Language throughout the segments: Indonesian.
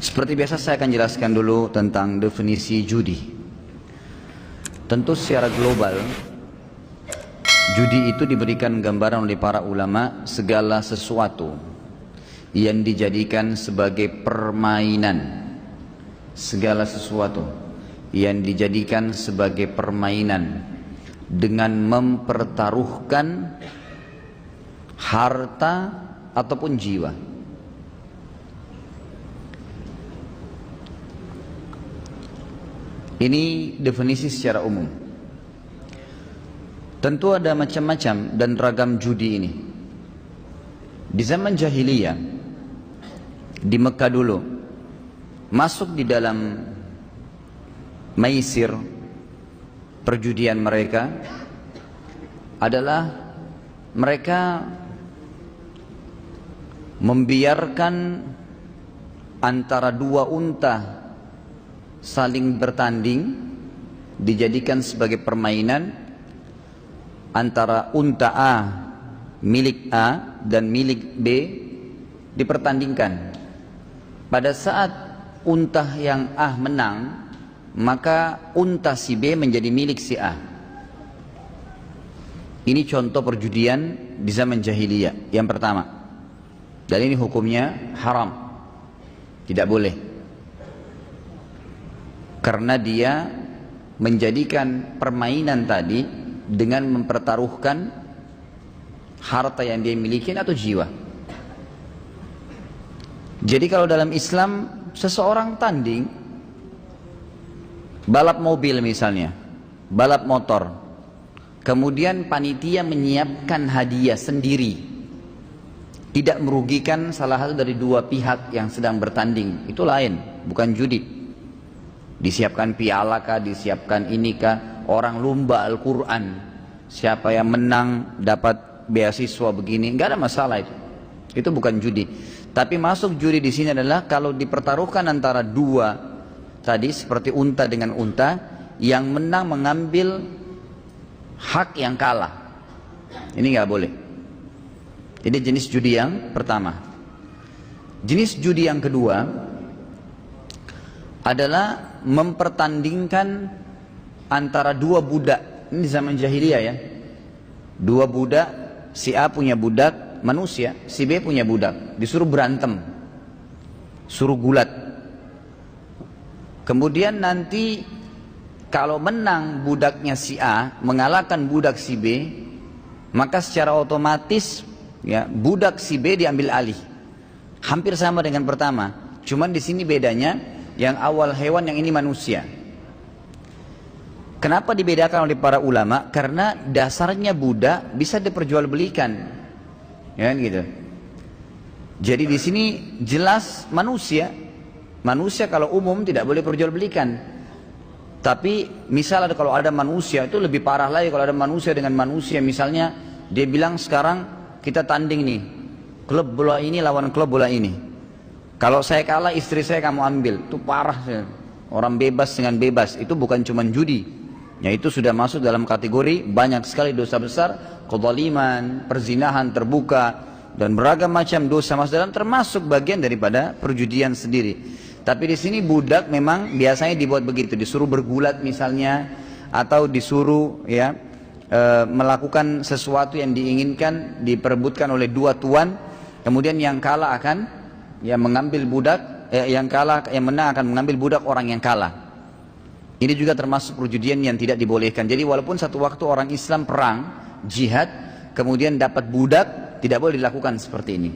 Seperti biasa saya akan jelaskan dulu tentang definisi judi. Tentu secara global, judi itu diberikan gambaran oleh para ulama segala sesuatu yang dijadikan sebagai permainan. Segala sesuatu yang dijadikan sebagai permainan dengan mempertaruhkan harta ataupun jiwa. Ini definisi secara umum. Tentu ada macam-macam dan ragam judi ini. Di zaman jahiliyah, di Mekah dulu, masuk di dalam maisir, perjudian mereka adalah mereka membiarkan antara dua unta saling bertanding, dijadikan sebagai permainan antara unta A milik A dan milik B dipertandingkan. Pada saat unta yang A menang, maka unta si B menjadi milik si A. Ini contoh perjudian di zaman jahiliyah yang pertama. Dan ini hukumnya haram, tidak boleh, karena dia menjadikan permainan tadi dengan mempertaruhkan harta yang dia miliki atau jiwa. Jadi kalau dalam Islam seseorang tanding balap mobil misalnya, balap motor, kemudian panitia menyiapkan hadiah sendiri, tidak merugikan salah satu dari dua pihak yang sedang bertanding, itu lain, bukan judi. Disiapkan piala kah, disiapkan ini kah, orang lomba Al-Quran, siapa yang menang dapat beasiswa begini, nggak ada masalah itu. Itu bukan judi. Tapi masuk judi di sini adalah kalau dipertaruhkan antara dua tadi seperti unta dengan unta, yang menang mengambil hak yang kalah. Ini nggak boleh. Ini jenis judi yang pertama. Jenis judi yang kedua adalah mempertandingkan antara dua budak. Ini zaman jahiliyah ya. Dua budak, si A punya budak manusia, si B punya budak, disuruh berantem, suruh gulat. Kemudian nanti kalau menang budaknya si A mengalahkan budak si B, maka secara otomatis ya budak si B diambil alih. Hampir sama dengan pertama, cuman di sini bedanya yang awal hewan, yang ini manusia. Kenapa dibedakan oleh para ulama? Karena dasarnya budak bisa diperjualbelikan, ya kan gitu. Jadi di sini jelas manusia. Manusia kalau umum tidak boleh perjualbelikan. Tapi misalnya kalau ada manusia, itu lebih parah lagi kalau ada manusia dengan manusia. Misalnya dia bilang sekarang kita tanding nih, klub bola ini lawan klub bola ini. Kalau saya kalah, istri saya kamu ambil. Itu parah. Orang bebas dengan bebas. Itu bukan cuma judi. Ya, itu sudah masuk dalam kategori banyak sekali dosa besar. Kezaliman, perzinahan terbuka, dan beragam macam dosa masuk dalam, termasuk bagian daripada perjudian sendiri. Tapi di sini budak memang biasanya dibuat begitu. Disuruh bergulat misalnya, atau disuruh ya melakukan sesuatu yang diinginkan, diperebutkan oleh dua tuan. Kemudian yang kalah akan mengambil budak, yang kalah, yang menang akan mengambil budak orang yang kalah. Ini juga termasuk perjudian yang tidak dibolehkan. Jadi walaupun satu waktu orang Islam perang, jihad, kemudian dapat budak, tidak boleh dilakukan seperti ini.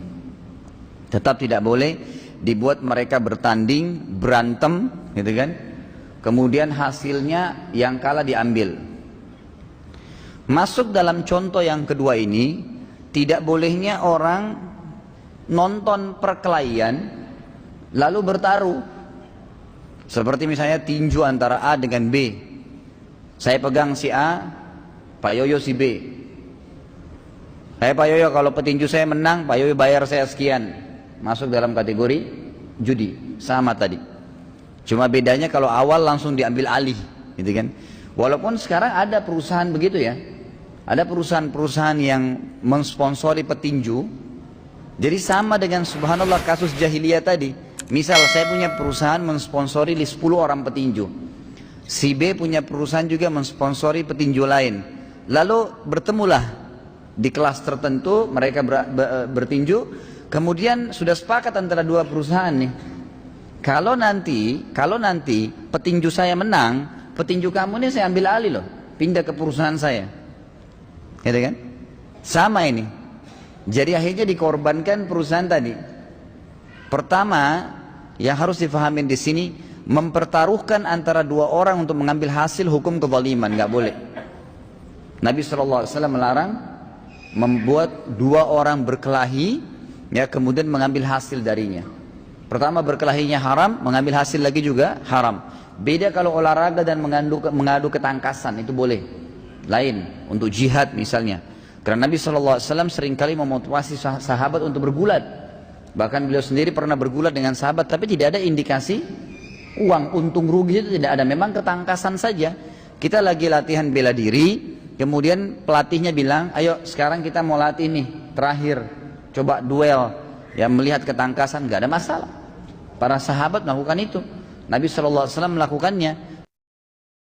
Tetap tidak boleh dibuat mereka bertanding, berantem, gitu kan? Kemudian hasilnya yang kalah diambil. Masuk dalam contoh yang kedua ini, tidak bolehnya orang nonton perkelahian lalu bertaruh. Seperti misalnya tinju antara A dengan B. Saya pegang si A, Pak Yoyo si B. Pak Yoyo, kalau petinju saya menang, Pak Yoyo bayar saya sekian. Masuk dalam kategori judi, sama tadi. Cuma bedanya kalau awal langsung diambil alih, gitu kan? Walaupun sekarang ada perusahaan begitu ya. Ada perusahaan-perusahaan yang mensponsori petinju. Jadi sama dengan subhanallah kasus jahiliyah tadi. Misal saya punya perusahaan mensponsori 10 orang petinju, si B punya perusahaan juga mensponsori petinju lain, lalu bertemulah di kelas tertentu mereka bertinju, kemudian sudah sepakat antara dua perusahaan nih, kalau nanti petinju saya menang, petinju kamu ini saya ambil alih loh, pindah ke perusahaan saya, gitu kan? Sama ini. Jadi akhirnya dikorbankan perusahaan tadi. Pertama, yang harus difahami di sini, mempertaruhkan antara dua orang untuk mengambil hasil hukum kezaliman, nggak boleh. Nabi SAW melarang membuat dua orang berkelahi, ya kemudian mengambil hasil darinya. Pertama, berkelahinya haram, mengambil hasil lagi juga haram. Beda kalau olahraga dan mengadu ketangkasan, itu boleh. Lain, untuk jihad misalnya. Karena Nabi SAW seringkali memotivasi sahabat untuk bergulat. Bahkan beliau sendiri pernah bergulat dengan sahabat, tapi tidak ada indikasi uang, untung rugi itu tidak ada. Memang ketangkasan saja. Kita lagi latihan bela diri, kemudian pelatihnya bilang, ayo sekarang kita mau latih nih, terakhir, coba duel. Ya melihat ketangkasan, nggak ada masalah. Para sahabat melakukan itu. Nabi SAW melakukannya.